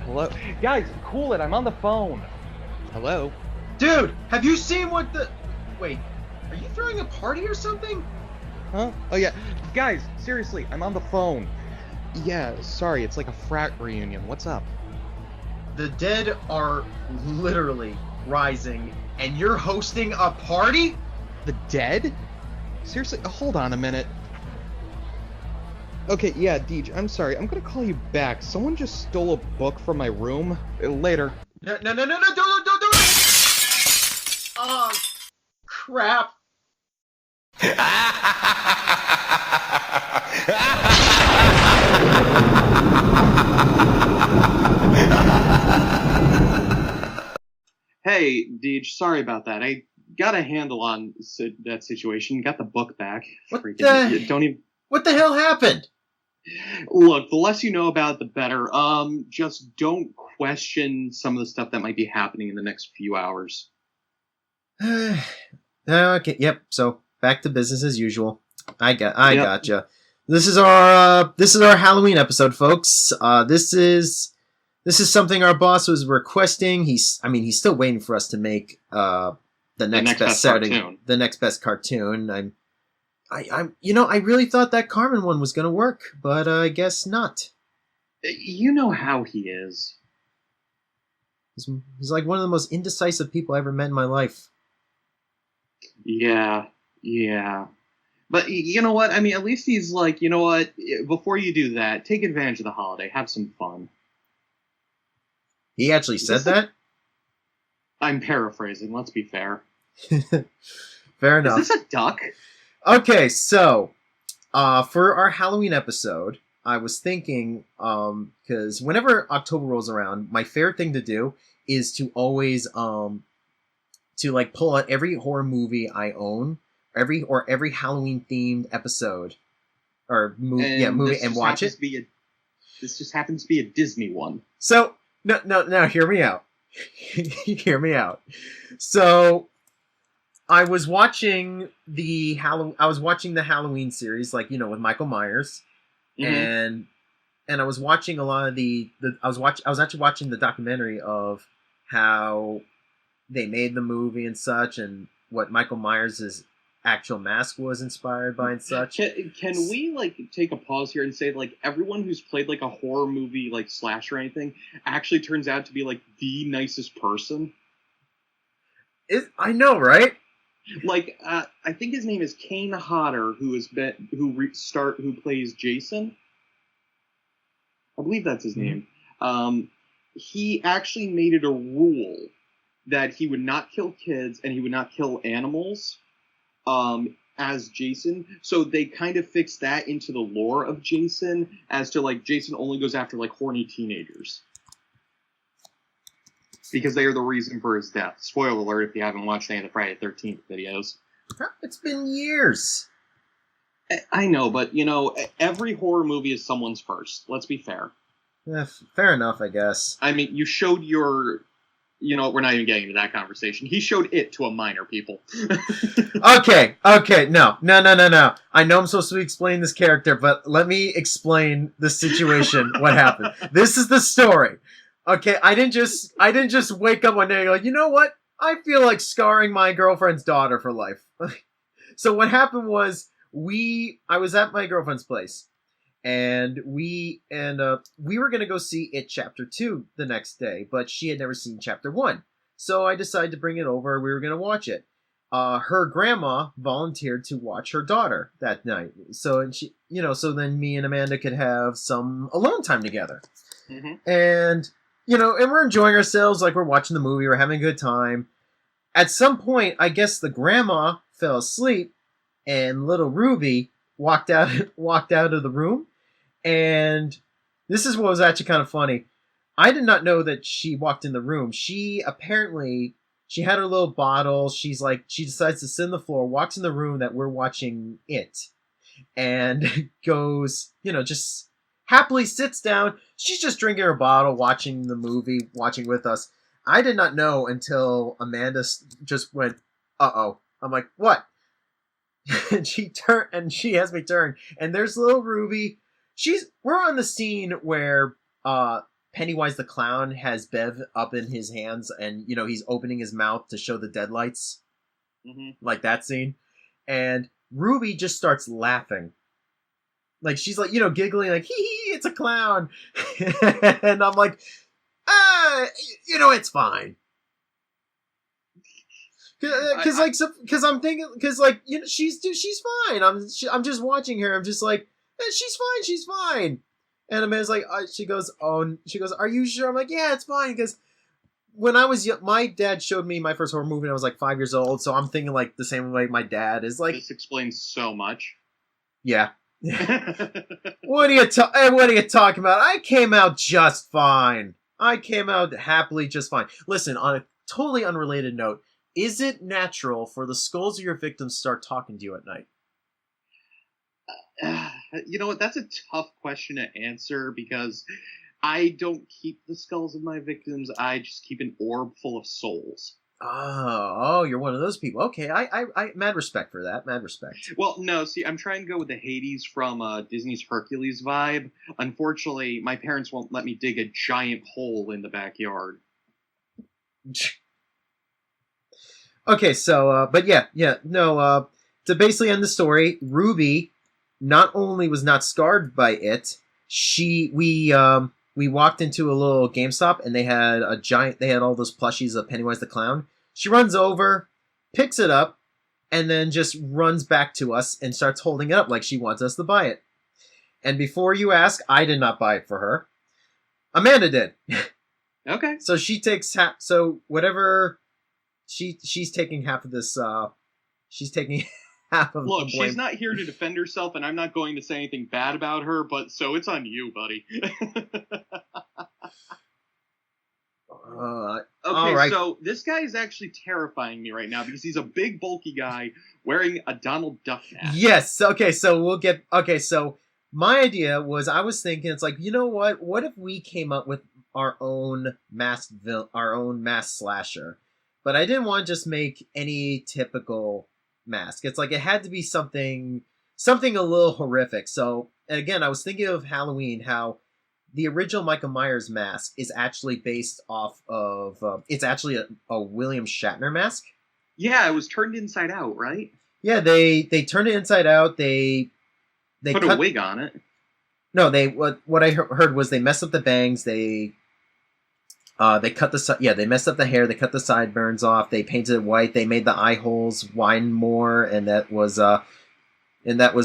Hello? Guys, cool it, I'm on the phone. Hello? Dude, have you seen what the... Wait, are you throwing a party or something? Huh? Oh yeah. Guys, seriously, I'm on the phone. Yeah, sorry, it's like a frat reunion. What's up? The dead are literally rising, and you're hosting a party? The dead? Seriously, hold on a minute. Okay, yeah, Deej, I'm sorry. I'm gonna call you back. Someone just stole a book from my room. Later. No, don't do it! Oh, crap. Hey, Deej, sorry about that. I got a handle on that situation. Got the book back. What Don't even What the hell happened? look. The less you know about, it, the better. Just don't question some of the stuff that might be happening in the next few hours. Okay, yep, so back to business as usual. Yep. Gotcha. This is our Halloween episode, folks. This is something our boss was requesting. He's still waiting for us to make the next best cartoon. The next best cartoon. I really thought that Carmen one was gonna work, but I guess not. You know how he is. He's like one of the most indecisive people I ever met in my life. Yeah. But you know what? I mean, at least he's like, you know what? Before you do that, take advantage of the holiday. Have some fun. He actually said that? I'm paraphrasing. Let's be fair. Fair enough. Is this a duck? Okay, so for our Halloween episode, I was thinking, because whenever October rolls around, my favorite thing to do is to always to like pull out every horror movie I own, every Halloween themed episode or movie, and watch it. This just happens to be a Disney one. So no, hear me out. Hear me out. So I was watching the Halloween series, like, with Michael Myers, Mm-hmm. and I was watching a lot of I was actually watching the documentary of how they made the movie and such, and what Michael Myers' actual mask was inspired by and such. Can we take a pause here and say everyone who's played a horror movie slash or anything actually turns out to be the nicest person? I know, right? I think his name is Kane Hodder, who plays Jason. I believe that's his name. He actually made it a rule that he would not kill kids and he would not kill animals as Jason. So they kind of fixed that into the lore of Jason as to Jason only goes after horny teenagers. Because they are the reason for his death. Spoiler alert if you haven't watched any of the Friday the 13th videos. It's been years. I know, but, every horror movie is someone's first. Let's be fair. Fair enough, I guess. I mean, you showed your... we're not even getting into that conversation. He showed it to a minor, people. Okay, no. I know I'm supposed to explain this character, but let me explain the situation, what happened. This is the story. Okay, I didn't just wake up one day and go, you know what? I feel like scarring my girlfriend's daughter for life. So what happened was I was at my girlfriend's place, and we were gonna go see It Chapter 2 the next day, but she had never seen Chapter 1. So I decided to bring it over. We were gonna watch it. Her grandma volunteered to watch her daughter that night. So so then me and Amanda could have some alone time together. Mm-hmm. And and we're enjoying ourselves, like we're watching the movie, we're having a good time. At some point, I guess the grandma fell asleep, and little Ruby walked out of the room. And this is what was actually kind of funny. I did not know that she walked in the room. She had her little bottle. She decides to sit on the floor, walks in the room that we're watching it, and goes, just happily sits down. She's just drinking her bottle, watching the movie, watching with us. I did not know until Amanda just went, uh-oh. I'm like, what? And she has me turn, and there's little Ruby. We're on the scene where Pennywise the Clown has Bev up in his hands, and he's opening his mouth to show the deadlights, like that scene, and Ruby just starts laughing, like she's like giggling, like hee hee, it's a clown, and I'm like, it's fine. Because I'm thinking, she's fine. I'm just watching her. I'm just like, she's fine. And Amanda's like, she goes, are you sure? I'm like, yeah, it's fine. Because when I was young, my dad showed me my first horror movie when I was like 5 years old. So I'm thinking like the same way my dad is like. This explains so much. Yeah. What are you talking about? I came out just fine. I came out happily just fine. Listen, on a totally unrelated note, is it natural for the skulls of your victims to start talking to you at night? You know what? That's a tough question to answer because I don't keep the skulls of my victims. I just keep an orb full of souls. Oh, you're one of those people. Okay, I mad respect for that. Mad respect. Well, no, see, I'm trying to go with the Hades from Disney's Hercules vibe. Unfortunately, my parents won't let me dig a giant hole in the backyard. Okay, so, but to basically end the story, Ruby not only was not scarred by it, we walked into a little GameStop and they had all those plushies of Pennywise the Clown. She runs over, picks it up, and then just runs back to us and starts holding it up like she wants us to buy it. And before you ask, I did not buy it for her. Amanda did. Okay. So she takes whatever she's taking half of this. She's taking half of. Look, the blame. She's not here to defend herself, and I'm not going to say anything bad about her. But so it's on you, buddy. Okay, right. So this guy is actually terrifying me right now because he's a big, bulky guy wearing a Donald Duck mask. Yes. Okay. So we'll get. Okay. So my idea was, I was thinking, it's like, you know what? What if we came up with our own masked slasher? But I didn't want to just make any typical mask. It's like it had to be something a little horrific. So again, I was thinking of Halloween, how the original Michael Myers mask is actually based off of it's actually a William Shatner mask. Yeah, it was turned inside out, right? Yeah, they turned it inside out. They put a wig on it. No, what I heard was they messed up the bangs. They cut they messed up the hair. They cut the sideburns off. They painted it white. They made the eye holes widen more, and that was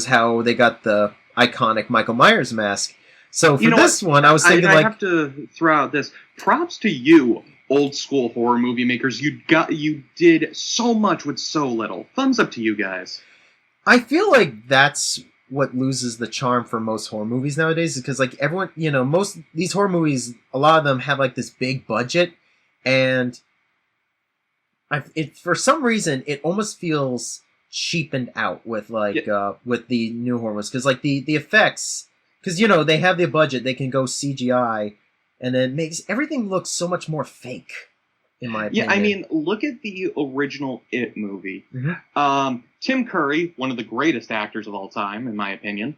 how they got the iconic Michael Myers mask. So for this one, I was thinking I have to throw out this props to you, old school horror movie makers. You did so much with so little. Thumbs up to you guys. I feel like that's what loses the charm for most horror movies nowadays, is because like everyone, most these horror movies, a lot of them have like this big budget, and for some reason it almost feels cheapened out with with the new horror movies, because like the effects, because they have the budget, they can go CGI, and it makes everything look so much more fake, in my opinion. Yeah, I mean, look at the original It movie. Mm-hmm. Tim Curry, one of the greatest actors of all time, in my opinion,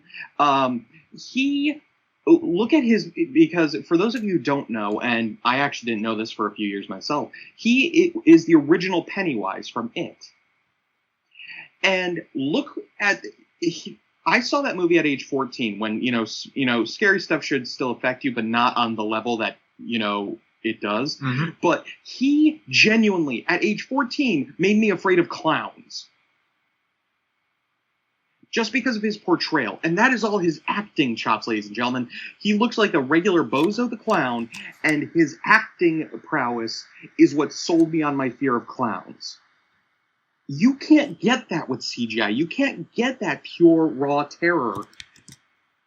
look at his, because for those of you who don't know, and I actually didn't know this for a few years myself, he is the original Pennywise from It. And look at, I saw that movie at age 14 when, scary stuff should still affect you, but not on the level that, it does. Mm-hmm. But he genuinely, at age 14, made me afraid of clowns. Just because of his portrayal. And that is all his acting chops, ladies and gentlemen. He looks like a regular Bozo the Clown, and his acting prowess is what sold me on my fear of clowns. You can't get that with CGI. You can't get that pure, raw terror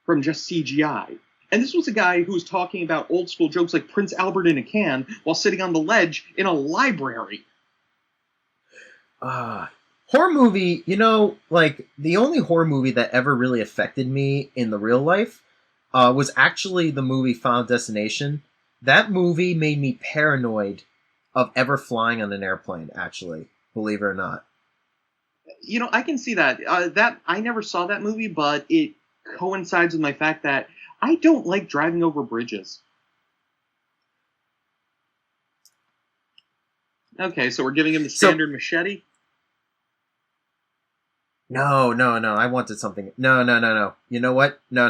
from just CGI. And this was a guy who was talking about old school jokes like Prince Albert in a can while sitting on the ledge in a library. Horror movie, like the only horror movie that ever really affected me in the real life was actually the movie Final Destination. That movie made me paranoid of ever flying on an airplane, actually, believe it or not. I can see that. That I never saw that movie, but it coincides with my fact that I don't like driving over bridges. Okay, so we're giving him the So- standard machete? No. I wanted something. No. You know what? No.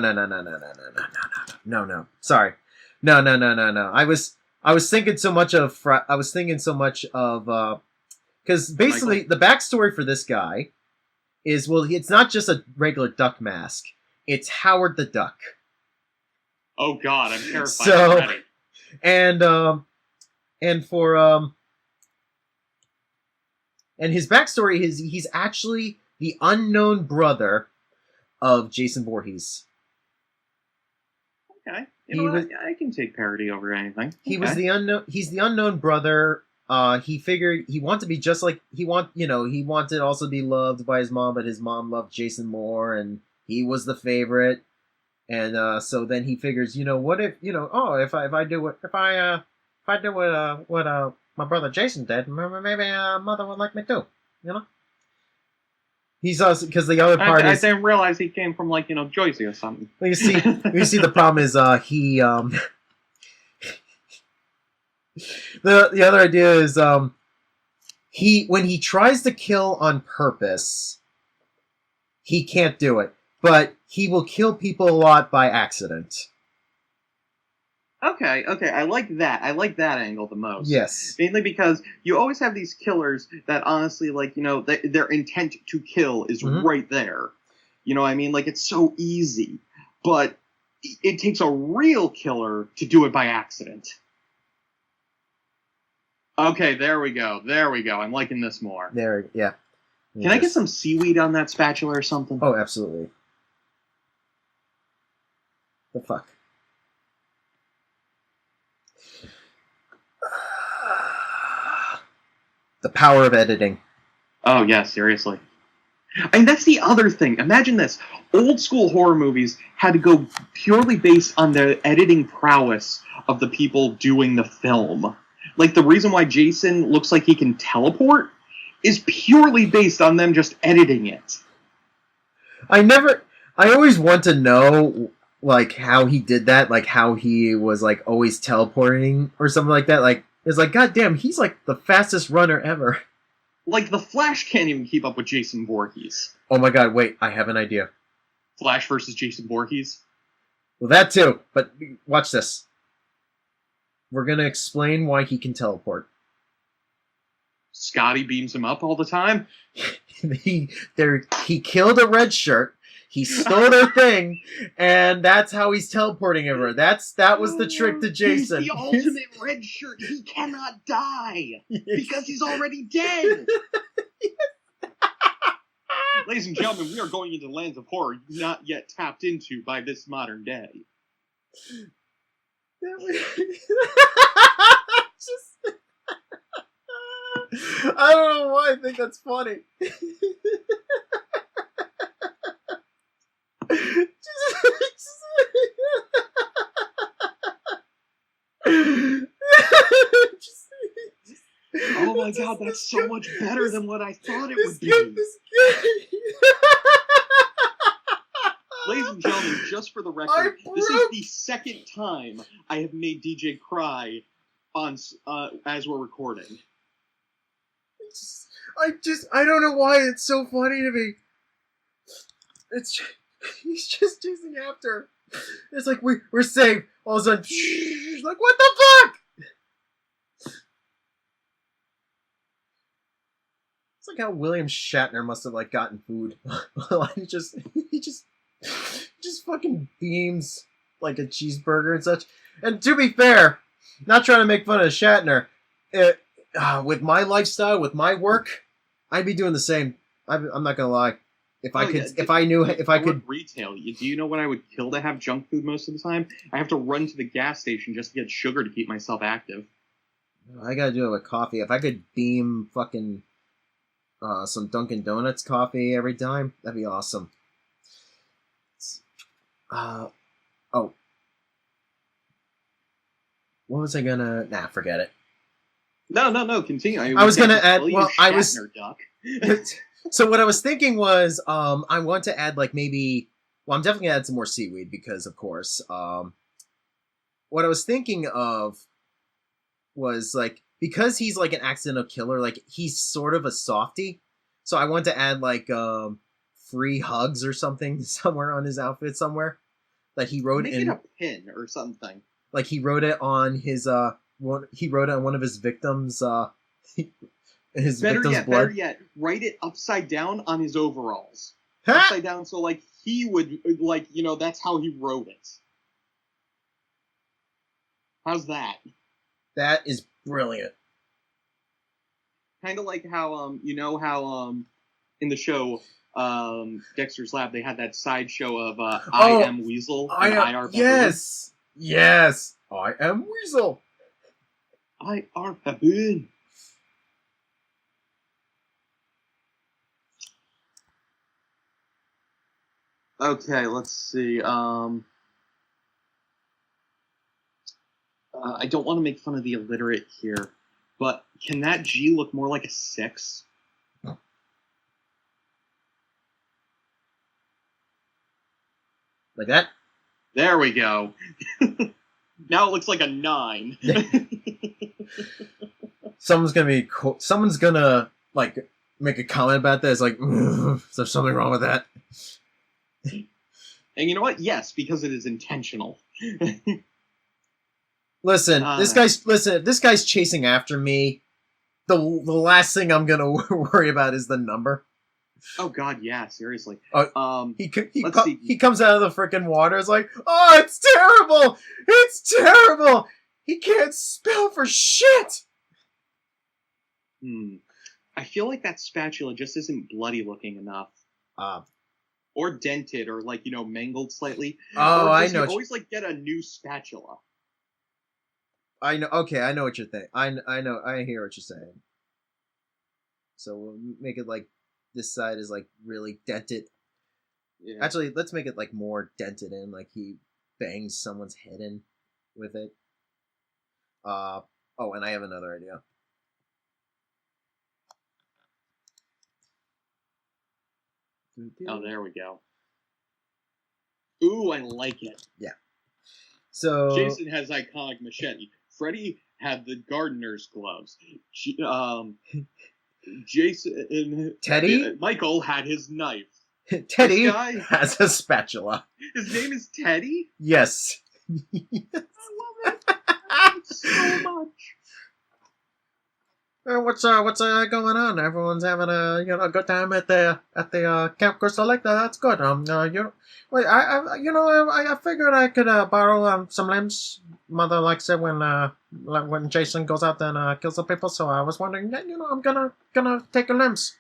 Sorry. No. I was thinking so much of. Because basically the backstory for this guy is, well, it's not just a regular duck mask. It's Howard the Duck. Oh god, I'm terrified So- already. And his backstory is he's actually the unknown brother of Jason Voorhees. Okay. He You know was- what? I can take parody over anything. He Okay. was the unknown. He's the unknown brother. He figured he wanted to be just like he wanted also to be loved by his mom, but his mom loved Jason more, and he was the favorite. And so then he figures, what if if I do what my brother Jason did, maybe mother would like me too, He's also because the other part I is didn't realize he came from Joycey or something. you see the problem is he the other idea is when he tries to kill on purpose, he can't do it, but he will kill people a lot by accident. Okay, I like that. I like that angle the most. Yes. Mainly because you always have these killers that honestly, their intent to kill is Mhm. right there. You know what I mean? It's so easy. But it takes a real killer to do it by accident. Okay, there we go. I'm liking this more. Yeah. Can I get some seaweed on that spatula or something? Oh, absolutely. The fuck? The power of editing. Oh, yeah, seriously. I mean, that's the other thing. Imagine this. Old school horror movies had to go purely based on the editing prowess of the people doing the film. The reason why Jason looks like he can teleport is purely based on them just editing it. I always want to know, how he did that, how he was, always teleporting or something like that. It's goddamn, he's, the fastest runner ever. The Flash can't even keep up with Jason Voorhees. Oh my god, wait, I have an idea. Flash versus Jason Voorhees? Well, that too, but watch this. We're gonna explain why he can teleport. Scotty beams him up all the time? He killed a red shirt, he stole their thing, and that's how he's teleporting everywhere. That was the trick to Jason. He's the ultimate red shirt. He cannot die because he's already dead. Ladies and gentlemen, we are going into lands of horror not yet tapped into by this modern day. I don't know why I think that's funny. Oh my god, that's so much better than what I thought it would be. Ladies and gentlemen, just for the record, this is the second time I have made DJ cry as we're recording. I don't know why it's so funny to me. He's just chasing after. It's we're safe. All of a sudden, what the fuck? It's how William Shatner must have gotten food. he just fucking beams a cheeseburger and such. And to be fair, not trying to make fun of Shatner, with my lifestyle, with my work, I'd be doing the same. I'm not gonna lie. If I could retail, do you know what I would kill to have junk food most of the time? I have to run to the gas station just to get sugar to keep myself active. I gotta do it with coffee. If I could beam fucking some Dunkin' Donuts coffee every time, that'd be awesome. Oh. What was I gonna... Nah, forget it. No, continue. I was gonna add... Well, I was... Duck. So what I was thinking was, I want to add, maybe... Well, I'm definitely gonna add some more seaweed, because, of course, what I was thinking of was, because he's like an accidental killer, like he's sort of a softie. So I want to add like free hugs or something somewhere on his outfit somewhere that he wrote Make in. it a pin or something. Like he wrote it on his he wrote it on one of his victims his victim's blood. Better yet, write it upside down on his overalls. Huh? Upside down, so like he would like that's how he wrote it. How's that? That is brilliant. Kind of like how how in the show Dexter's Lab they had that sideshow of I am Weasel and I are Baboon. Yes, I am Weasel. I are Baboon. Okay, let's see. I don't want to make fun of the illiterate here, but can that G look more like a 6? Like that? There we go. Now it looks like a 9. Someone's gonna like make a comment about that. It's like, is there something wrong with that? And you know what? Yes, because it is intentional. Listen, if this guy's chasing after me, the last thing I'm gonna worry about is the number. Oh God, yeah, seriously. He comes out of the freaking water. It's like, oh, it's terrible! It's terrible! He can't spell for shit! I feel like that spatula just isn't bloody looking enough. Or dented, or like, mangled slightly. Oh, I know. You always like get a new spatula. I know. Okay, I know what you're thinking. I know. I hear what you're saying. So we'll make it like this side is like really dented. Yeah. Actually, let's make it like more dented in, like he bangs someone's head in with it. Oh, and I have another idea. Oh, there we go. Ooh, I like it. Yeah. So Jason has iconic machete. Freddy had the gardener's gloves. Michael had his knife. Teddy has a spatula. His name is Teddy? Yes. I love it so much. What's going on? Everyone's having a good time at the Camp Crystal Lake. That's good. I figured I could borrow some limbs. Mother likes it when Jason goes out and kills the people. So I was wondering, I'm gonna take your limbs.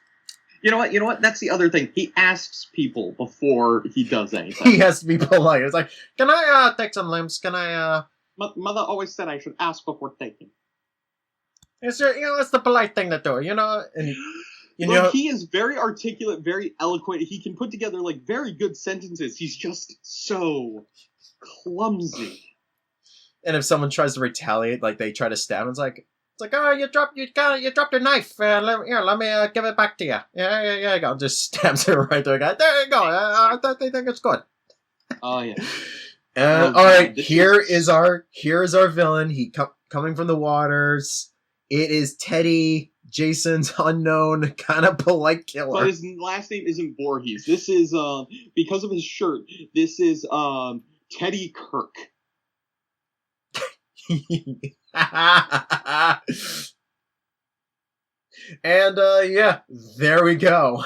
You know what? That's the other thing. He asks people before he does anything. He has to be polite. It's like, can I take some limbs? Can I? Mother always said I should ask before taking. It's it's the polite thing to do, And he is very articulate, very eloquent. He can put together like very good sentences. He's just so clumsy. And if someone tries to retaliate, like they try to stab him, it's like, oh, you dropped your knife. Let me give it back to you. Yeah, you go. Just stabs it right to the guy. There you go. I think it's good. Oh yeah. All right. Here is our villain. He coming from the waters. It is Teddy, Jason's unknown kind of polite killer. But his last name isn't Voorhees. This is because of his shirt. This is Teddy Kirk. And yeah, there we go.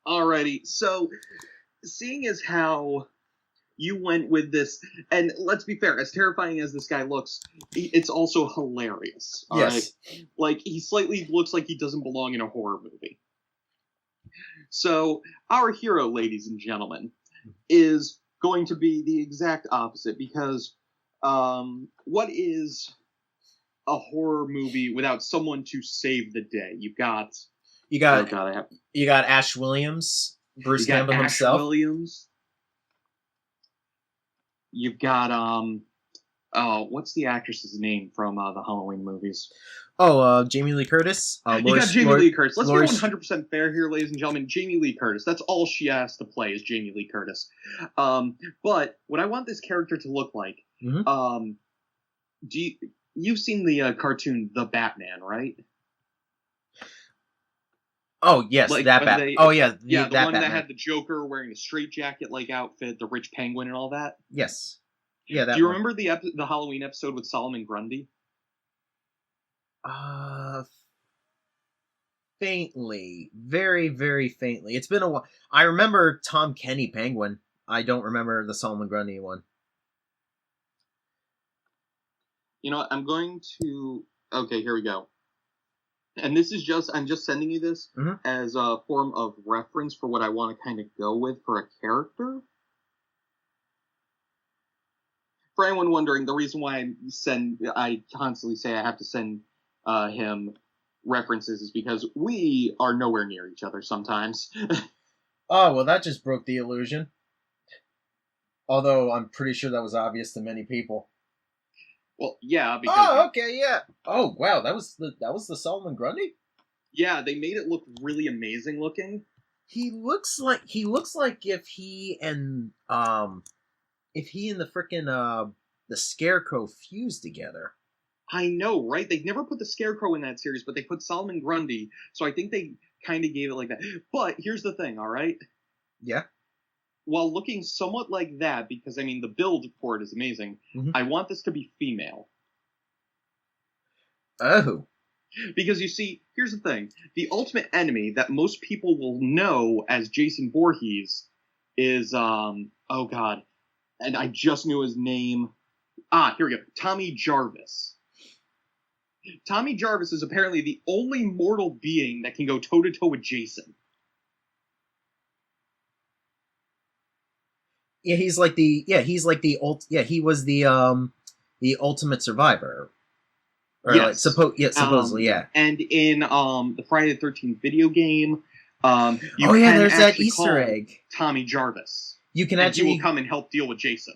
Alrighty, so seeing as how you went with this, and let's be fair, as terrifying as this guy looks, it's also hilarious. Yes. Right? Like, he slightly looks like he doesn't belong in a horror movie. So, our hero, ladies and gentlemen, is going to be the exact opposite, because what is a horror movie without someone to save the day? You got Ash Williams, Bruce Campbell himself. Ash Williams. You've got what's the actress's name from the Halloween movies? Jamie Lee Curtis. You got Jamie Lee Curtis. Let's be 100% fair here, ladies and gentlemen. Jamie Lee Curtis. That's all she has to play is Jamie Lee Curtis. But what I want this character to look like, You've seen the cartoon The Batman, right? Oh yes, Like that when Bat. they, Oh yeah, yeah, the that one that Batman. had the Joker wearing a straitjacket like outfit, the rich penguin, and all that. Yes. Yeah, Do that you one. remember the Halloween episode with Solomon Grundy? Uh, faintly, very, very faintly. It's been a while. I remember Tom Kenny Penguin. I don't remember the Solomon Grundy one. You know what? I'm going to. Okay, here we go. And this is just, I'm just sending you this Mhm. as a form of reference for what I want to kind of go with for a character. For anyone wondering, the reason why I constantly say I have to send him references is because we are nowhere near each other sometimes. Oh well, that just broke the illusion. Although I'm pretty sure that was obvious to many people. Well, yeah, because Oh, okay, yeah. Oh wow, that was the Solomon Grundy. yeah, they made it look really amazing looking. He looks like if he and the frickin' the Scarecrow fused together. I know, right? They never put the Scarecrow in that series, but they put Solomon Grundy, so I think they kind of gave it like that. But here's the thing, all right? Yeah. While looking somewhat like that, because I mean the build for it is amazing, Mhm. I want this to be female. Oh. Because you see, here's the thing: the ultimate enemy that most people will know as Jason Voorhees is oh god, and I just knew his name. Ah, here we go. Tommy Jarvis. Tommy Jarvis is apparently the only mortal being that can go toe to toe with Jason. Yeah, he was the ultimate survivor. Or like Yes. supposedly, yeah. And in the Friday the 13th video game, you Oh yeah, can there's that actually Easter call egg. Tommy Jarvis, You can and he will actually, come and help deal with Jason.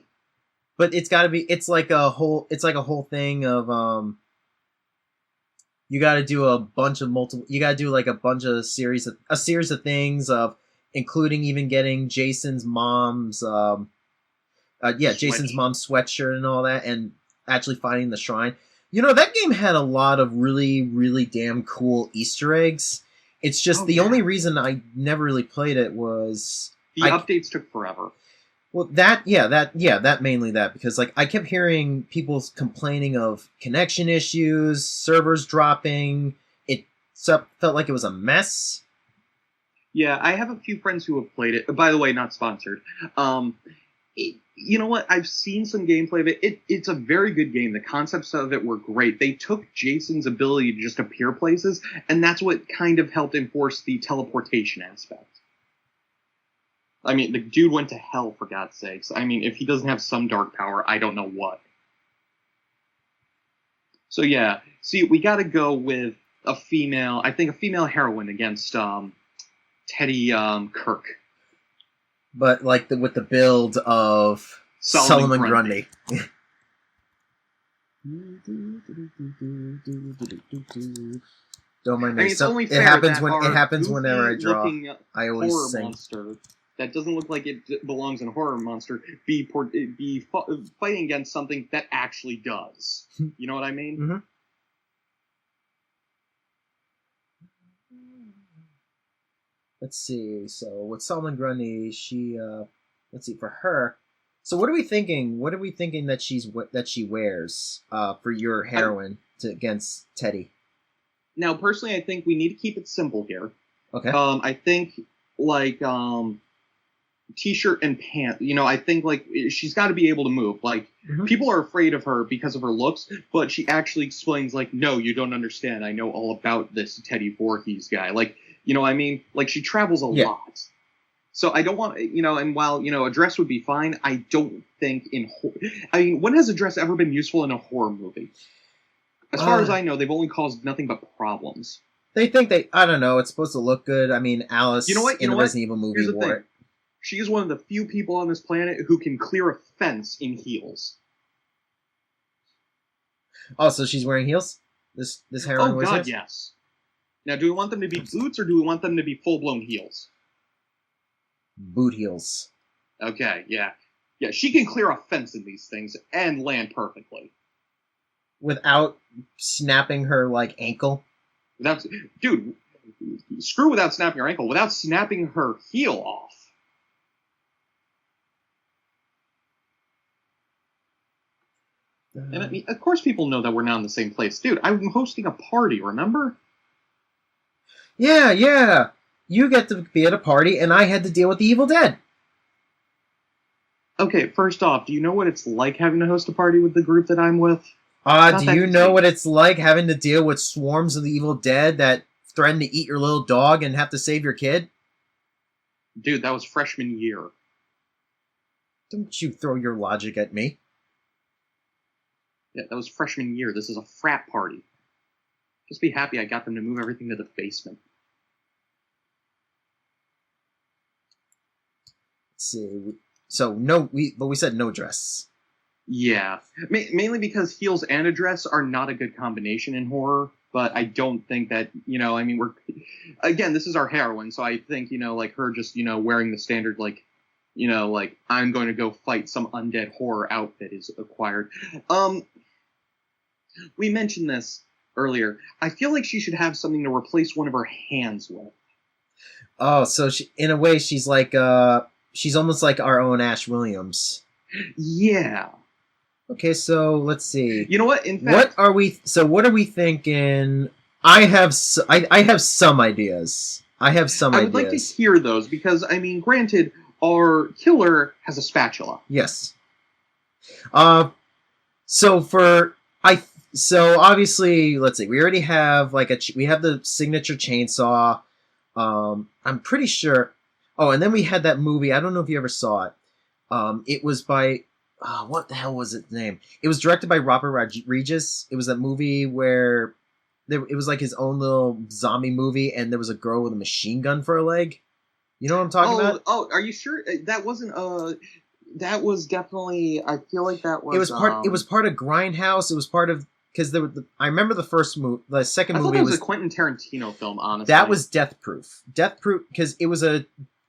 but it's like a whole thing of you got to do a bunch of multiple. You got to do like a series of things of including even getting Jason's mom's Jason's Sweatshirt. mom's sweatshirt and all that, and actually finding the shrine. That game had a lot of really, really damn cool Easter eggs. It's just the only reason I never really played it was The updates took forever. well, that mainly that because like I kept hearing people complaining of connection issues, servers dropping. It felt like it was a mess. Yeah, I have a few friends who have played it. By the way, not sponsored. You know what? I've seen some gameplay of it. It's a very good game. The concepts of it were great. They took Jason's ability to just appear places, and that's what kind of helped enforce the teleportation aspect. I mean, the dude went to hell, for God's sakes. I mean, if he doesn't have some dark power, I don't know what. So yeah, see, we got to go with a female heroine against Teddy Kirk. But like with the build of Solomon Grundy. Don't mind me. I mean, it's only fair it happens that when our it happens whenever I draw. goofy-looking I always horror sing. monster that doesn't look like it belongs in a horror monster be fighting against something that actually does. You know what I mean? Mm-hmm. Let's see. So with Solomon Grundy, let's see for her. So what are we thinking? What are we thinking that she wears for your heroine against Teddy? Now, personally, I think we need to keep it simple here. Okay. I think like t-shirt and pants. I think like she's got to be able to move. Like people are afraid of her because of her looks, but she actually explains like, no, you don't understand. I know all about this Teddy Voorhees guy. Like, you know what I mean? Like she travels a lot. So I don't want, and while, a dress would be fine, I don't think when has a dress ever been useful in a horror movie? As far as I know, they've only caused nothing but problems. I don't know, it's supposed to look good. I mean, Alice in the Resident Evil movie wore it. She is one of the few people on this planet who can clear a fence in heels. Oh, so she's wearing heels? This heroine wears heels? Oh god, yes. Now, do we want them to be boots or do we want them to be full-blown heels? Boot heels. Okay, yeah. Yeah, she can clear a fence in these things and land perfectly. without snapping her like ankle. Without, dude, screw without snapping her ankle, without snapping her heel off. And I mean, of course people know that we're not in the same place. Dude, I'm hosting a party, remember? Yeah. You get to be at a party, and I had to deal with the Evil Dead. Okay, first off, do you know what it's like having to host a party with the group that I'm with? Do you know what it's like having to deal with swarms of the Evil Dead that threaten to eat your little dog and have to save your kid? Dude, that was freshman year. Don't you throw your logic at me. Yeah, that was freshman year. This is a frat party. Just be happy I got them to move everything to the basement. Let's see. So, we said no dress. Yeah. Mainly because heels and a dress are not a good combination in horror, but I don't think that, I mean, again, this is our heroine, so I think, like her just, wearing the standard, like, like, I'm going to go fight some undead horror outfit is acquired. We mentioned this earlier. I feel like she should have something to replace one of her hands with. Oh, so in a way, she's like, she's almost like our own Ash Williams. Yeah. Okay, so let's see. You know what? In fact, what are we thinking? I have some ideas. I would like to hear those because, I mean, granted, our killer has a spatula. Yes. So obviously, let's see. We already have we have the signature chainsaw. I'm pretty sure. Oh, and then we had that movie. I don't know if you ever saw it. It was by what the hell was its name? It was directed by Robert Rodriguez. It was that movie where it was like his own little zombie movie, and there was a girl with a machine gun for a leg. You know what I'm talking about? Oh, are you sure that wasn't that was definitely. I feel like that was. It was part. It was part of Grindhouse. It was part of because I remember the first movie. The second movie was a Quentin Tarantino film. Honestly, that was Death Proof. Death Proof because it was a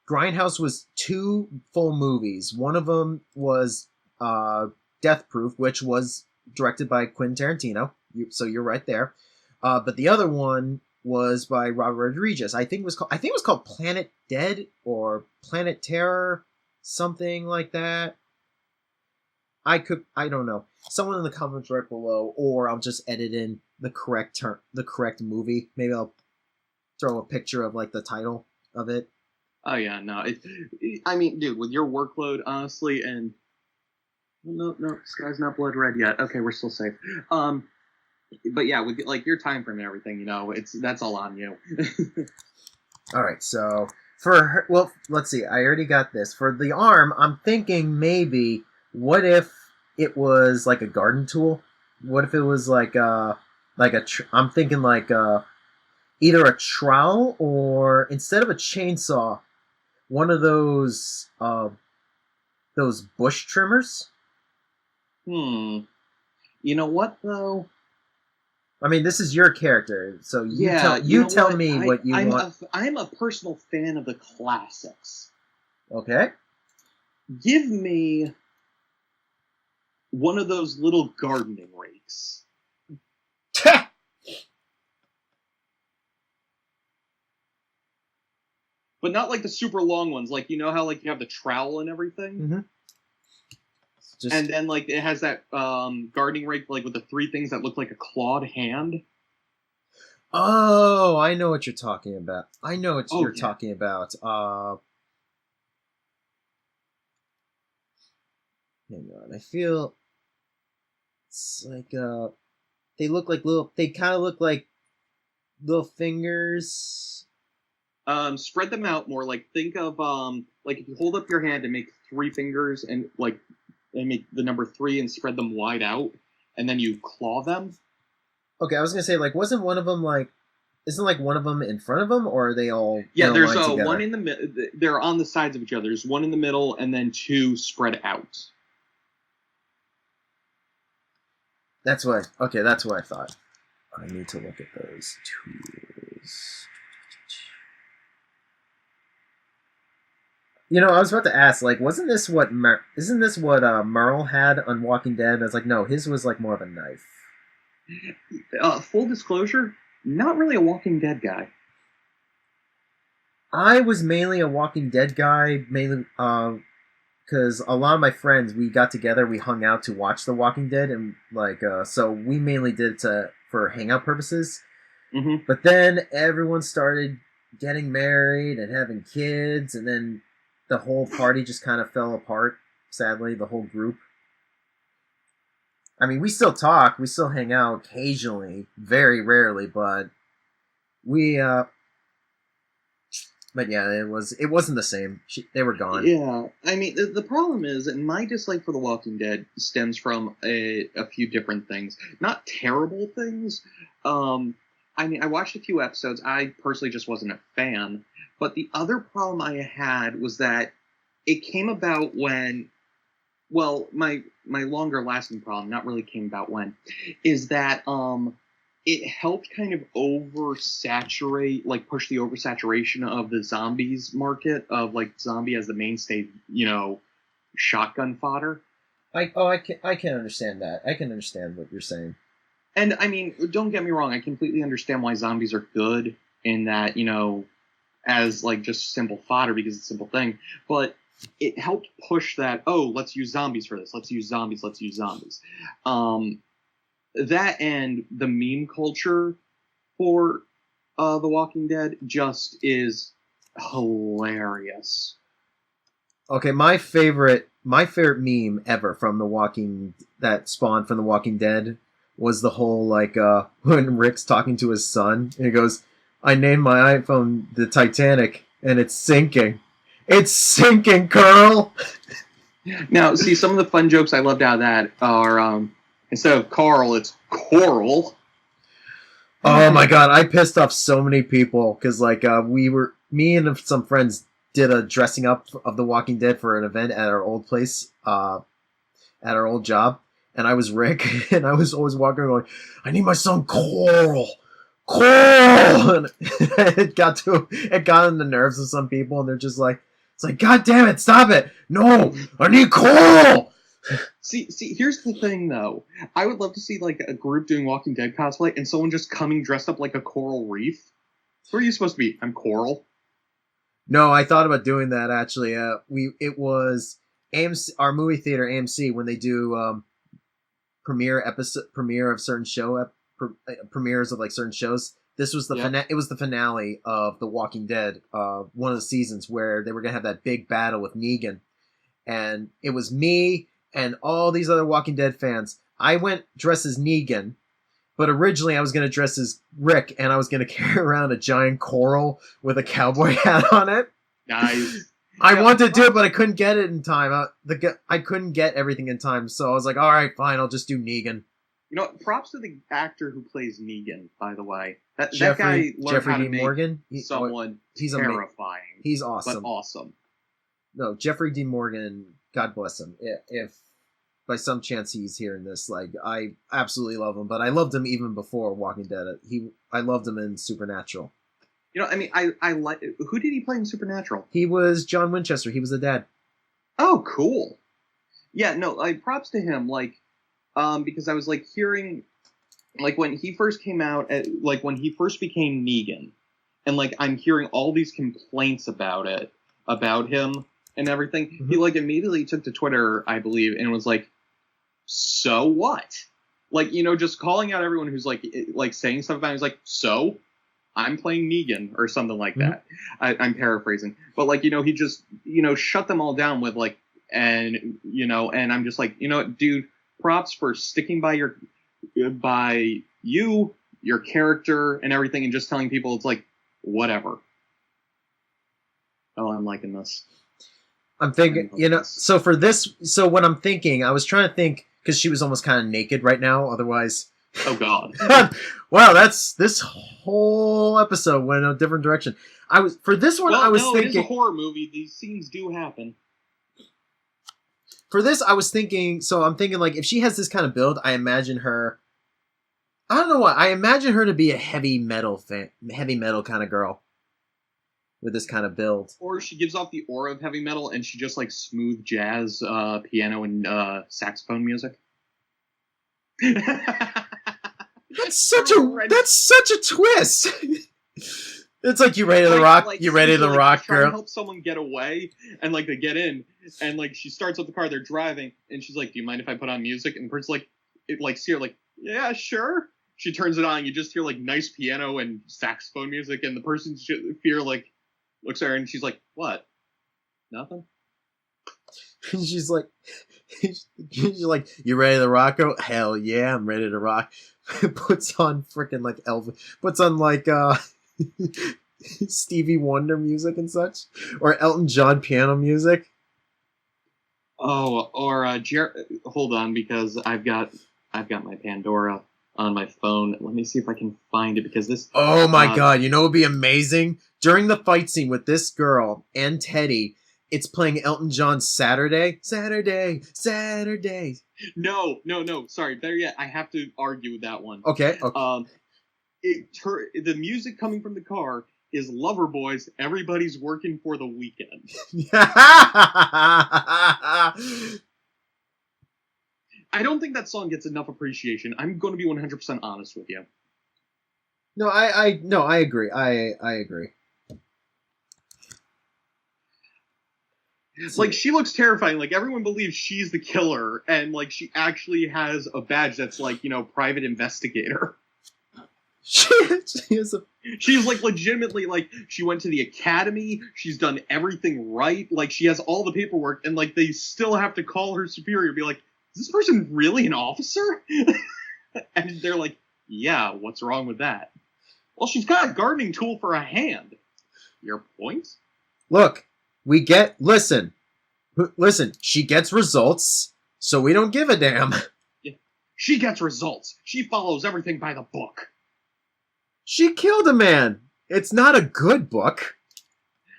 Grindhouse was 2 full movies. One of them was Death Proof, which was directed by Quentin Tarantino. So you're right there. But the other one was by Robert Rodriguez. I think it was called Planet Dead or Planet Terror, something like that. I don't know. Someone in the comments right below, or I'll just edit in the correct movie. Maybe I'll throw a picture of like the title of it. Oh yeah, no. I mean, dude, with your workload, honestly, and no, sky's not blood red yet. Okay, we're still safe. But yeah, with like your time frame and everything, that's all on you. All right, so for her, well, let's see. I already got this for the arm. I'm thinking maybe what if it was like a garden tool? What if it was like I'm thinking like either a trowel or instead of a chainsaw, one of those bush trimmers. You know what though? I mean, this is your character, so you tell me what you want. I'm a personal fan of the classics. Okay. Give me one of those little gardening rakes. But not like the super long ones. Like, you know how like you have the trowel and everything? Mm-hmm. And then like it has that gardening rake like with the 3 things that look like a clawed hand. Oh, I know what you're talking about. Talking about. Hang on. I feel it's like they kind of look like little fingers. Spread them out more. Like think of like if you hold up your hand and make 3 fingers and like and make the number 3 and spread them wide out, and then you claw them. Okay, I was gonna say like isn't one of them in front of them, or are they all? Yeah, there's one in the middle. They're on the sides of each other. There's one in the middle, and then 2 spread out. That's what I thought. I need to look at those tools. I was about to ask, like, isn't this what Merle had on Walking Dead? I was like, no, his was like more of a knife. Full disclosure, not really a Walking Dead guy. I was mainly a Walking Dead guy, mainly because a lot of my friends, we got together, we hung out to watch The Walking Dead, and so we mainly did it for hangout purposes. Mm-hmm. But then everyone started getting married and having kids, and then the whole party just kind of fell apart. Sadly, the whole group. I mean, we still talk, we still hang out occasionally, very rarely, but we but yeah, it wasn't the same. They were gone. Yeah, I mean, the problem is, and my dislike for The Walking Dead stems from a few different things. Not terrible things. I mean, I watched a few episodes. I personally just wasn't a fan. But the other problem I had was that it came about when, well, my longer lasting problem, not really came about when, is that it helped kind of oversaturate, like push the oversaturation of the zombies market, of like zombie as the mainstay, shotgun fodder. I can understand that. I can understand what you're saying. And I mean, don't get me wrong, I completely understand why zombies are good in that, as like just simple fodder because it's a simple thing. But it helped push that, oh, let's use zombies for this. Let's use zombies. That and the meme culture for The Walking Dead just is hilarious. Okay, my favorite meme ever from that spawned from The Walking Dead was the whole when Rick's talking to his son and he goes, "I named my iPhone the Titanic and it's sinking. It's sinking, Carl." Now, see, some of the fun jokes I loved out of that are instead of Carl, it's Coral. Oh my god, I pissed off so many people because me and some friends did a dressing up of The Walking Dead for an event at our old place, at our old job, and I was Rick, and I was always walking going, "I need my son Coral, and it got on the nerves of some people, and they're just like, it's like, God damn it, stop it, no, I need Coral. See, here's the thing, though. I would love to see, like, a group doing Walking Dead cosplay and someone just coming dressed up like a coral reef. Who are you supposed to be? I'm Coral. No, I thought about doing that, actually. It was AMC, our movie theater, AMC, when they do premiere of certain premieres of, like, certain shows. This was it was the finale of The Walking Dead, one of the seasons where they were going to have that big battle with Negan. And it was me and all these other Walking Dead fans. I went dressed as Negan, but originally I was going to dress as Rick, and I was going to carry around a giant coral with a cowboy hat on it. Nice. I wanted to do it, but I couldn't get it in time. I couldn't get everything in time, so I was like, all right, fine, I'll just do Negan. Props to the actor who plays Negan, by the way. That Jeffrey, guy learned how to make Morgan? someone he's terrifying. He's awesome. But awesome. No, Jeffrey D. Morgan, God bless him. If by some chance he's hearing this, I absolutely love him, but I loved him even before Walking Dead. I loved him in Supernatural. I like. Who did he play in Supernatural? He was John Winchester. He was the dad. Oh, cool. Yeah, no, props to him. Because I was hearing, when he first came out, when he first became Negan, and I'm hearing all these complaints about him and everything. Mm-hmm. He immediately took to Twitter, I believe, and was like, "So what?" Just calling out everyone who's saying stuff about him. He's like, "So, I'm playing Negan," or something like that. Mm-hmm. I'm paraphrasing, but he just shut them all down with and I'm just like, dude, props for sticking by your character and everything, and just telling people it's whatever. Oh, I'm liking this. I'm thinking, so for this, so what I'm thinking, I was trying to think, because she was almost kind of naked right now, otherwise. Oh, God. Wow, this whole episode went in a different direction. For this one, I was thinking. It is a horror movie. These scenes do happen. For this, I was thinking, so I'm thinking, if she has this kind of build, I imagine her. I don't know what. I imagine her to be a heavy metal kind of girl. With this kind of build. Or she gives off the aura of heavy metal and she just smooth jazz, piano and saxophone music. That's such a twist. It's like, you ready to rock? You ready to rock, trying girl? to help someone get away, and like they get in, and like she starts up the car, they're driving, and she's like, "Do you mind if I put on music?" And the person's like, see her like, "Yeah, sure." She turns it on, and you just hear like nice piano and saxophone music, and the person's fear like looks at her, and she's like, "What? Nothing." And she's like, "You ready to rock, girl?" Hell yeah, I'm ready to rock. Puts on freaking like Elvis. Puts on like Stevie Wonder music and such, or Elton John piano music. Oh, or hold on, because I've got my Pandora on my phone. Let me see if I can find it, because this. Oh my god! You know what would be amazing? During the fight scene with this girl and Teddy, it's playing Elton John's "Saturday." No. Sorry, better yet, I have to argue with that one. Okay. The music coming from the car is Loverboy's "Everybody's Working for the Weekend." I don't think that song gets enough appreciation. I'm going to be 100% honest with you. No, I agree. I agree. Like, she looks terrifying. Like, everyone believes she's the killer, and like she actually has a badge that's like, private investigator. She's like legitimately, like, she went to the academy, she's done everything right, like she has all the paperwork, and like they still have to call her superior and be like, "Is this person really an officer?" And they're like, "Yeah, what's wrong with that?" "Well, she's got a gardening tool for a hand." Your point? Look, listen, she gets results, so we don't give a damn. Yeah. She gets results. She follows everything by the book. She killed a man. It's not a good book.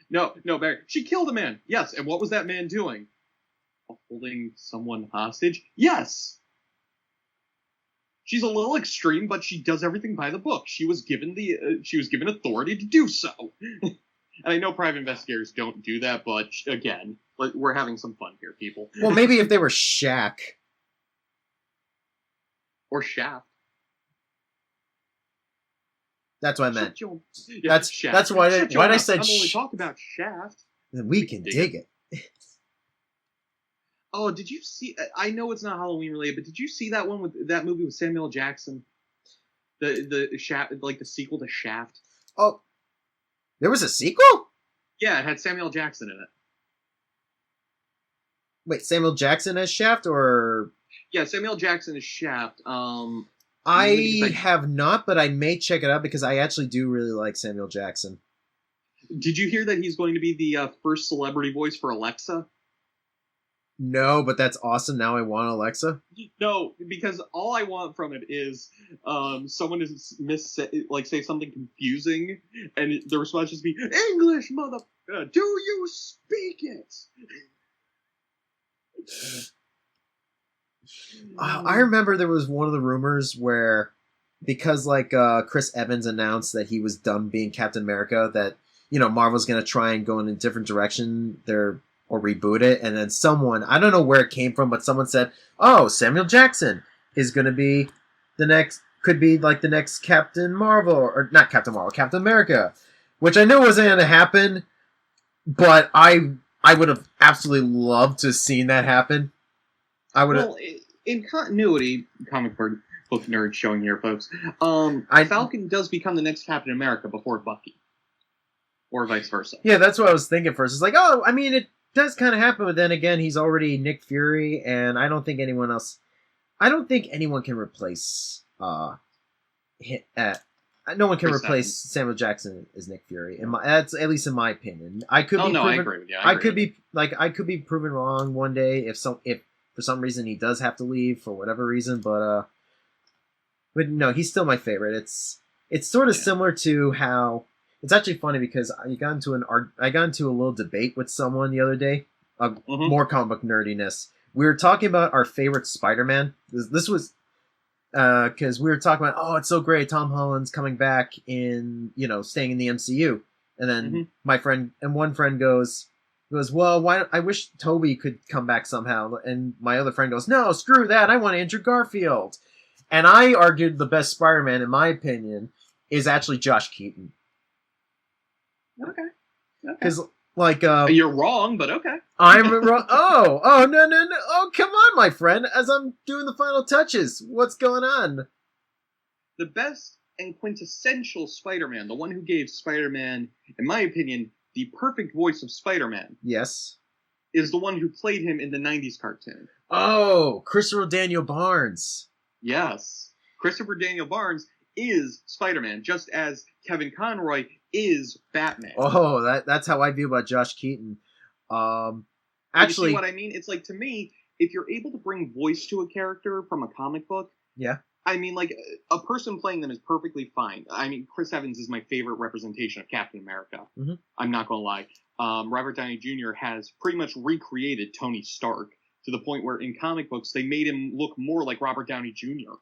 No, Barry. She killed a man. Yes, and what was that man doing? Holding someone hostage? Yes. She's a little extreme, but she does everything by the book. She was given authority to do so. And I know private investigators don't do that, but again, we're having some fun here, people. Well, maybe if they were Shaq. Or Shaft. That's what I meant. Yeah, that's why I said. I'm only talking about Shaft. Then we can dig it. Oh, did you see? I know it's not Halloween related, but did you see that one with that movie with Samuel Jackson? The Shaft, like the sequel to Shaft. Oh, there was a sequel? Yeah, it had Samuel Jackson in it. Wait, Samuel Jackson as Shaft, or? Yeah, Samuel Jackson is Shaft. I have not, but I may check it out because I actually do really like Samuel Jackson. Did you hear that he's going to be the first celebrity voice for Alexa? No, but that's awesome. Now I want Alexa. No, because all I want from it is someone to say something confusing, and the response just be, "English, mother... do you speak it?" I remember there was one of the rumors where, because like Chris Evans announced that he was done being Captain America, that Marvel's gonna try and go in a different direction or reboot it, and then someone, I don't know where it came from, but someone said, "Oh, Samuel Jackson is gonna be could be like the next Captain Marvel, or not Captain Marvel, Captain America," which I knew wasn't gonna happen, but I would have absolutely loved to have seen that happen. Well, in continuity, comic book nerd showing here, folks. Falcon does become the next Captain America before Bucky, or vice versa. Yeah, that's what I was thinking first. It's like, oh, I mean, it does kind of happen, but then again, he's already Nick Fury, and I don't think anyone can replace. No one can replace Samuel Jackson as Nick Fury. That's at least in my opinion. I agree with you. I could be proven wrong one day if for some reason he does have to leave for whatever reason, but no, he's still my favorite. It's sort of similar to how it's actually funny because I got into a little debate with someone the other day, more comic book nerdiness. We were talking about our favorite Spider-Man. This was because we were talking about, oh, it's so great, Tom Holland's coming back in, staying in the MCU, and then one friend goes, well, I wish Toby could come back somehow, and my other friend goes, no, screw that, I want Andrew Garfield. And I argued the best Spider-Man, in my opinion, is actually Josh Keaton. Okay. Because, like... You're wrong, but okay. I'm wrong. Oh, no. Oh, come on, my friend. As I'm doing the final touches. What's going on? The best and quintessential Spider-Man, the one who gave Spider-Man, in my opinion, the perfect voice of Spider-Man. Yes. Is the one who played him in the 90s cartoon. Oh, Christopher Daniel Barnes. Yes. Christopher Daniel Barnes is Spider-Man, just as Kevin Conroy is Batman. Oh, that's how I feel about Josh Keaton. Actually, you see what I mean? It's like, to me, if you're able to bring voice to a character from a comic book, yeah. I mean, like, a person playing them is perfectly fine. I mean, Chris Evans is my favorite representation of Captain America. Mm-hmm. I'm not going to lie. Robert Downey Jr. has pretty much recreated Tony Stark to the point where in comic books they made him look more like Robert Downey Jr.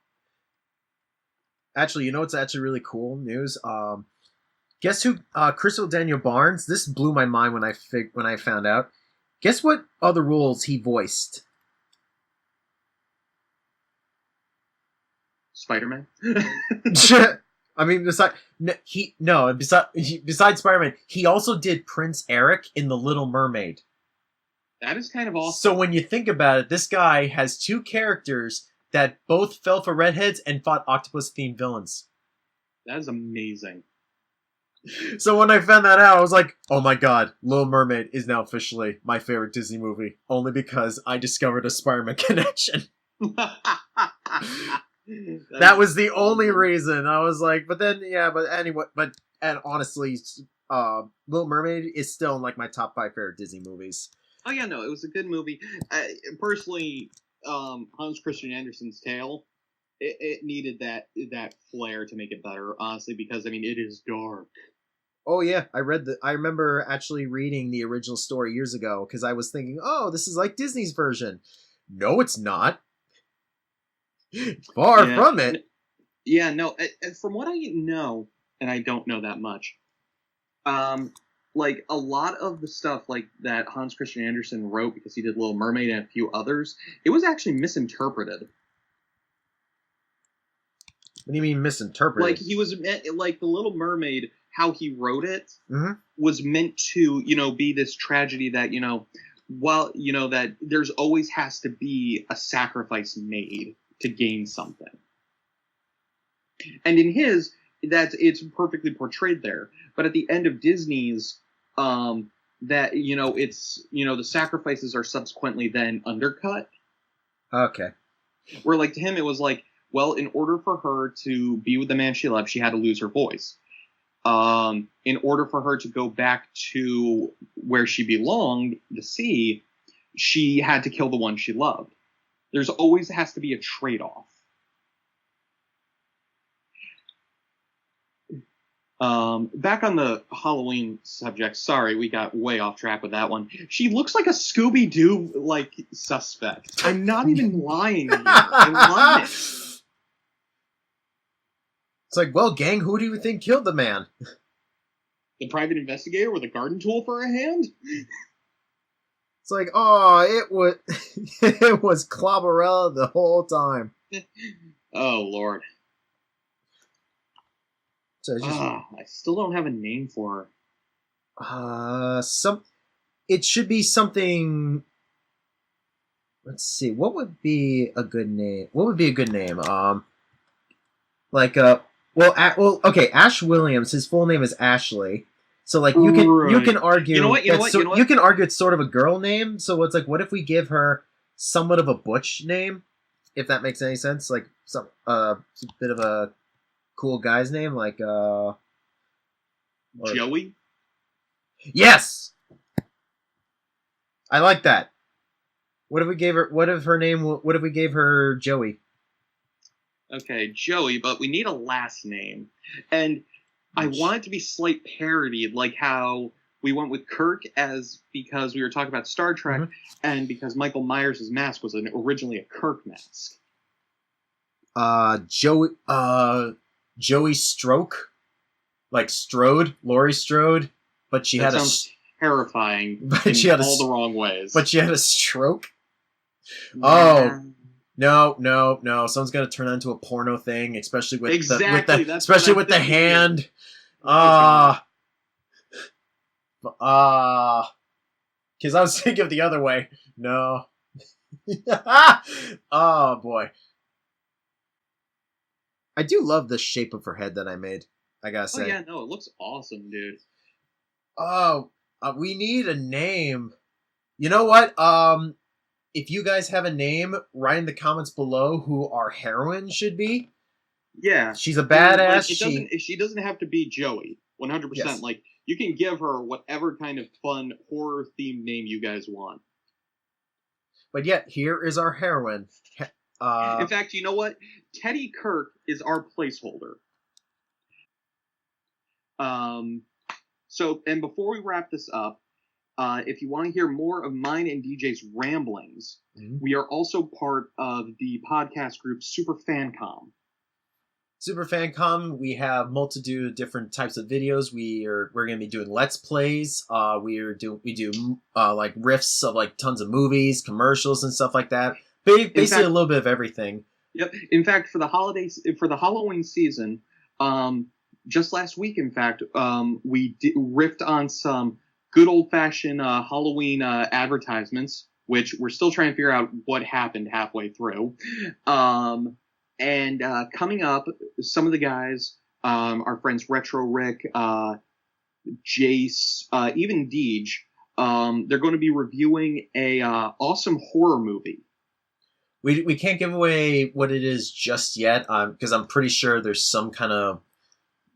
Actually, you know what's actually really cool news? Guess who? Christopher Daniel Barnes. This blew my mind when I found out. Guess what other roles he voiced? Spider-Man. I mean, besides Spider-Man, he also did Prince Eric in The Little Mermaid. That is kind of awesome. So when you think about it, this guy has two characters that both fell for redheads and fought octopus-themed villains. That is amazing. So when I found that out, I was like, oh my god, Little Mermaid is now officially my favorite Disney movie. Only because I discovered a Spider-Man connection. That was the only reason. I was like, and honestly, Little Mermaid is still in like my top 5 favorite Disney movies. Oh yeah, no, it was a good movie. Personally, Hans Christian Andersen's tale, it needed that flair to make it better, honestly, because I mean it is dark. Oh yeah, I remember actually reading the original story years ago because I was thinking, oh, this is like Disney's version. No, it's not. Far from it. Yeah, no. From what I know, and I don't know that much, like a lot of the stuff like that Hans Christian Andersen wrote because he did Little Mermaid and a few others, it was actually misinterpreted. What do you mean misinterpreted? Like he was like the Little Mermaid, how he wrote it mm-hmm. was meant to, be this tragedy that that there's always has to be a sacrifice made to gain something. And in his, it's perfectly portrayed there. But at the end of Disney's, that, it's, the sacrifices are subsequently then undercut. Okay. Where, like, to him, it was like, well, in order for her to be with the man she loved, she had to lose her voice. In order for her to go back to where she belonged, the sea, she had to kill the one she loved. There's always has to be a trade-off. Back on the Halloween subject, sorry, we got way off track with that one. She looks like a Scooby-Doo, like, suspect. I'm not even lying here. I love it. It's like, well, gang, who do you think killed the man? The private investigator with a garden tool for a hand? It's like, oh, it was Clobberella the whole time. Oh, Lord. So I still don't have a name for her. It should be something. Let's see. What would be a good name? Okay, Ash Williams. His full name is Ashley. So like you can argue. You can argue it's sort of a girl name. So it's like, what if we give her somewhat of a butch name, if that makes any sense? Like some a bit of a cool guy's name, like Joey. Yes, I like that. What if we gave her? What if we gave her Joey? Okay, Joey, but we need a last name, and I want it to be slight parody, like how we went with Kirk because we were talking about Star Trek, mm-hmm. and because Michael Myers' mask was originally a Kirk mask. Joey Stroke, like Strode, Laurie Strode, but she had terrifying. But she had all the wrong ways. But she had a stroke. Yeah. No, no, no. Someone's gonna turn that into a porno thing, especially with Exactly, the that's what especially I'm with the thinking. hand. Oh god. Because I was thinking of the other way. No. Oh boy. I do love the shape of her head that I made. I gotta Oh say. yeah, no, it looks awesome, dude. Oh, we need a name. You know what? If you guys have a name, write in the comments below who our heroine should be. Yeah. She's a And badass. like she doesn't have to be Joey. 100%. Yes. Like you can give her whatever kind of fun horror themed name you guys want. But yet, here is our heroine. In fact, you know what? Teddy Kirk is our placeholder. And before we wrap this up, if you want to hear more of mine and DJ's ramblings, we are also part of the podcast group Super Fancom. Super Fancom, we have multitude of different types of videos. We're going to be doing let's plays. We do like riffs of like tons of movies, commercials, and stuff like that. Basically, a little bit of everything. Yep. In fact, for the Halloween season, just last week, in fact, we riffed on some good old fashioned Halloween advertisements, which we're still trying to figure out what happened halfway through. And coming up, some of the guys, our friends Retro Rick, Jace, even Deej, they're going to be reviewing a awesome horror movie. We can't give away what it is just yet, because I'm pretty sure there's some kind of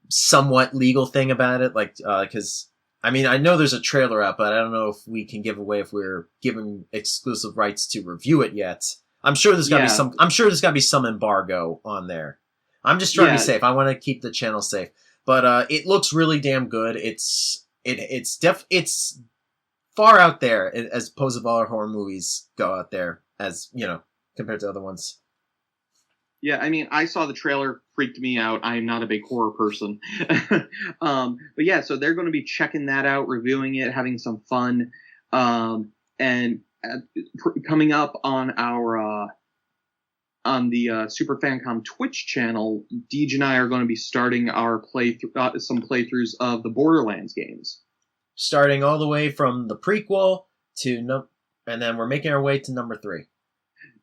somewhat legal thing about it. Like, because I mean, I know there's a trailer out, but I don't know if we can give away if we're giving exclusive rights to review it yet. I'm sure there's got to be some. I'm sure there's got to be some embargo on there. I'm just trying to be safe. I want to keep the channel safe, but it looks really damn good. It's far out there as opposed to all our horror movies go out there, as you know, compared to other ones. Yeah, I mean, I saw the trailer, freaked me out. I am not a big horror person. But yeah, so they're going to be checking that out, reviewing it, having some fun. And coming up on our on the Super Fancom Twitch channel, Deej and I are going to be starting our some playthroughs of the Borderlands games. Starting all the way from the prequel to and then we're making our way to number 3.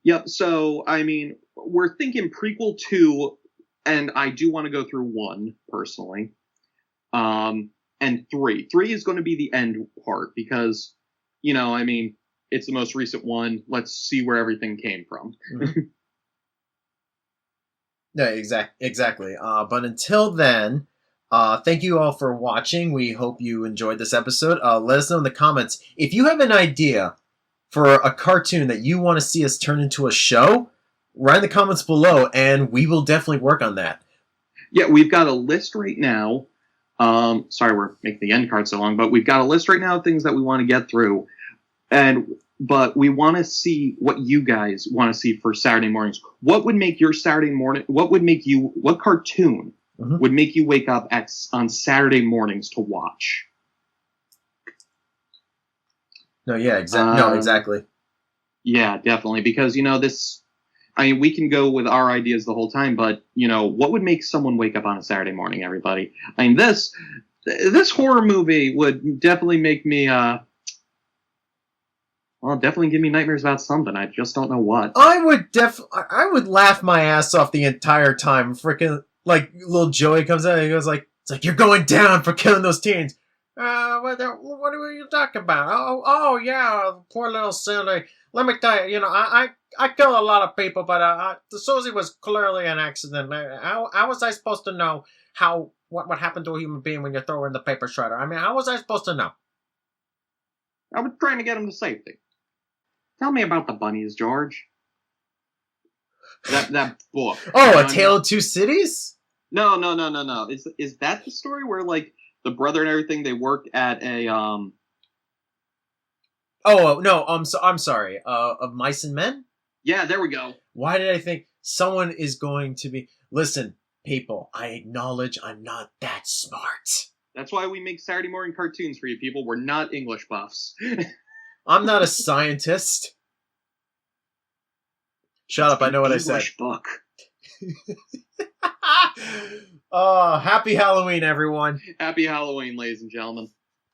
Yep. So I mean, we're thinking prequel 2, and I do want to go through 1 personally. And 3. 3 is going to be the end part because, you know, I mean, it's the most recent one. Let's see where everything came from. No, exactly. But until then, thank you all for watching. We hope you enjoyed this episode. Let us know in the comments if you have an idea for a cartoon that you want to see us turn into a show. Write in the comments below, and we will definitely work on that. Yeah, we've got a list right now. Sorry, we're making the end card so long, but we've got a list right now of things that we want to get through, but we want to see what you guys want to see for Saturday mornings. What would make your Saturday morning? What cartoon would make you wake up on Saturday mornings to watch? No, yeah, exactly. No, exactly. Yeah, definitely. Because, you know, I mean, we can go with our ideas the whole time, but, you know, what would make someone wake up on a Saturday morning, everybody? I mean, this horror movie would definitely make me, definitely give me nightmares about something. I just don't know what. I would laugh my ass off the entire time. Freaking, like, little Joey comes out and he goes like, it's like, you're going down for killing those teens. What are you talking about? Oh, yeah, poor little Cindy. Let me tell you, you know, I kill a lot of people, but the Susie was clearly an accident. How was I supposed to know what happened to a human being when you throw her in the paper shredder? I mean, how was I supposed to know? I was trying to get him to safety. Tell me about the bunnies, George. That book. Oh, A Tale of Two Cities? No. Is that the story where, like, the brother and everything, they work at a Oh no, I'm sorry. Of Mice and Men? Yeah, there we go. Why did I think someone is going to be? Listen, people, I acknowledge I'm not that smart. That's why we make Saturday morning cartoons for you people. We're not English buffs. I'm not a scientist. Shut up! I know what I said. English book. Oh, happy Halloween, everyone! Happy Halloween, ladies and gentlemen.